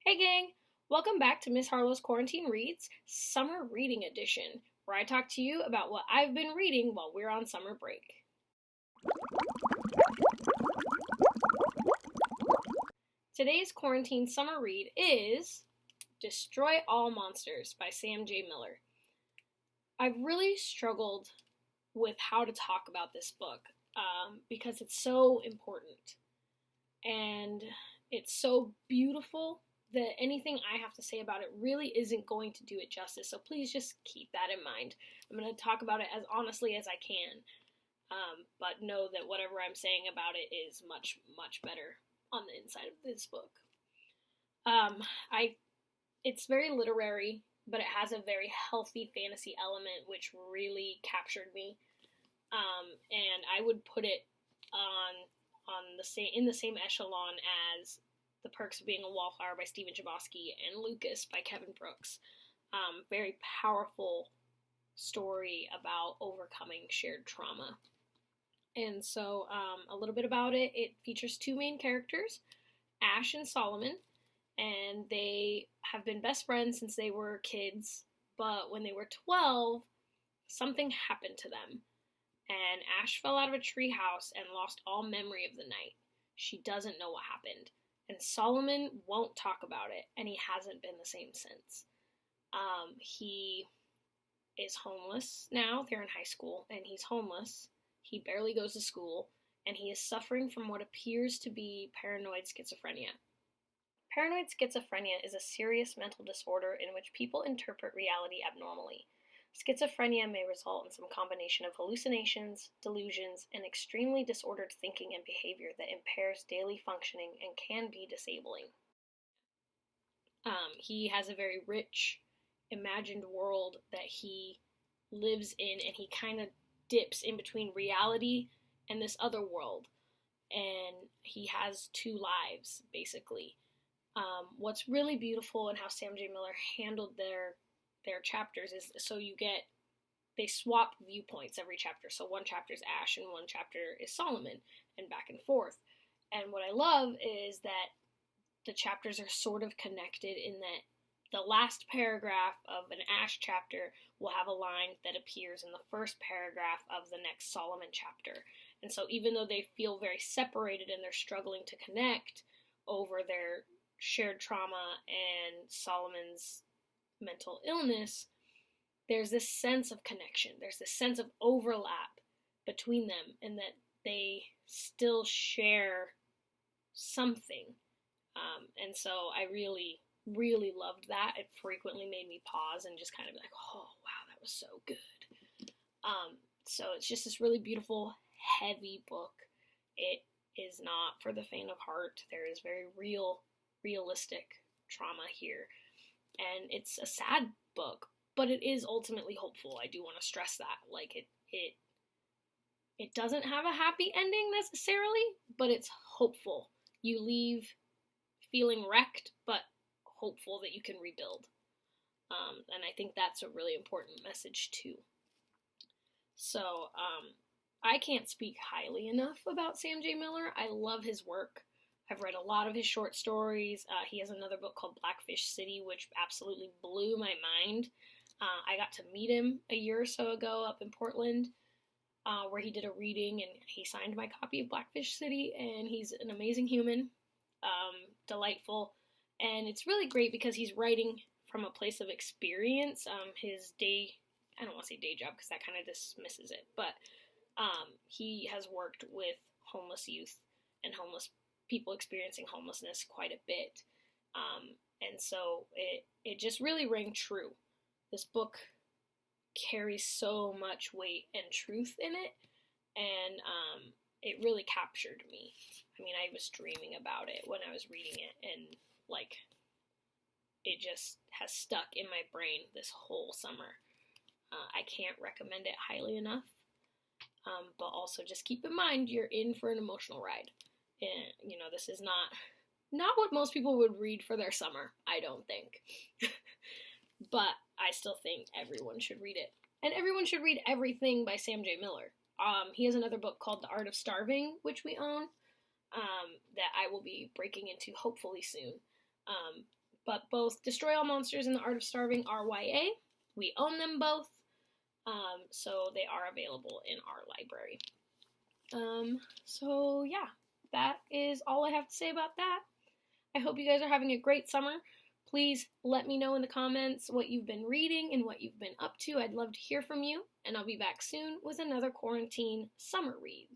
Hey gang! Welcome back to Miss Harlow's Quarantine Reads Summer Reading Edition, where I talk to you about what I've been reading while we're on summer break. Today's quarantine summer read is Destroy All Monsters by Sam J. Miller. I've really struggled with how to talk about this book because it's so important and it's so beautiful that anything I have to say about it really isn't going to do it justice, so please just keep that in mind. I'm going to talk about it as honestly as I can, but know that whatever I'm saying about it is much, much better on the inside of this book. It's very literary, but it has a very healthy fantasy element, which really captured me, and I would put it in the same echelon as The Perks of Being a Wallflower by Stephen Chbosky and Lucas by Kevin Brooks. Very powerful story about overcoming shared trauma. And so a little bit about it. It features two main characters, Ash and Solomon, and they have been best friends since they were kids, but when they were 12, something happened to them. And Ash fell out of a treehouse and lost all memory of the night. She doesn't know what happened. And Solomon won't talk about it, and he hasn't been the same since. He is homeless now. They're in high school, and he's homeless. He barely goes to school, and he is suffering from what appears to be paranoid schizophrenia. Paranoid schizophrenia is a serious mental disorder in which people interpret reality abnormally. Schizophrenia may result in some combination of hallucinations, delusions, and extremely disordered thinking and behavior that impairs daily functioning and can be disabling. He has a very rich, imagined world that he lives in, and he kind of dips in between reality and this other world. And he has two lives, basically. What's really beautiful and how Sam J. Miller handled their chapters is they swap viewpoints every chapter. So one chapter is Ash and one chapter is Solomon, and back and forth. And what I love is that the chapters are sort of connected in that the last paragraph of an Ash chapter will have a line that appears in the first paragraph of the next Solomon chapter. And so even though they feel very separated and they're struggling to connect over their shared trauma and Solomon's mental illness, there's this sense of connection. There's this sense of overlap between them, and that they still share something. And so I really, really loved that. It frequently made me pause and just kind of be like, oh, wow, that was so good. So it's just this really beautiful, heavy book. It is not for the faint of heart. There is very realistic trauma here. And it's a sad book, but it is ultimately hopeful. I do want to stress that. Like, it doesn't have a happy ending necessarily, but it's hopeful. You leave feeling wrecked, but hopeful that you can rebuild. And I think that's a really important message too. So, I can't speak highly enough about Sam J. Miller. I love his work. I've read a lot of his short stories. He has another book called Blackfish City, which absolutely blew my mind. I got to meet him a year or so ago up in Portland, where he did a reading, and he signed my copy of Blackfish City, and he's an amazing human, delightful, and it's really great because he's writing from a place of experience. His I don't want to say day job because that kind of dismisses it, but he has worked with homeless youth and homeless people experiencing homelessness quite a bit. And so it just really rang true. This book carries so much weight and truth in it, and it really captured me. I mean, I was dreaming about it when I was reading it, and like, it just has stuck in my brain this whole summer. I can't recommend it highly enough, but also just keep in mind you're in for an emotional ride. And, this is not what most people would read for their summer, I don't think. But I still think everyone should read it. And everyone should read everything by Sam J. Miller. He has another book called The Art of Starving, which we own, that I will be breaking into hopefully soon. But both Destroy All Monsters and The Art of Starving are YA. We own them both, so they are available in our library. So yeah, that is all I have to say about that. I hope you guys are having a great summer. Please let me know in the comments what you've been reading and what you've been up to. I'd love to hear from you, and I'll be back soon with another quarantine summer read.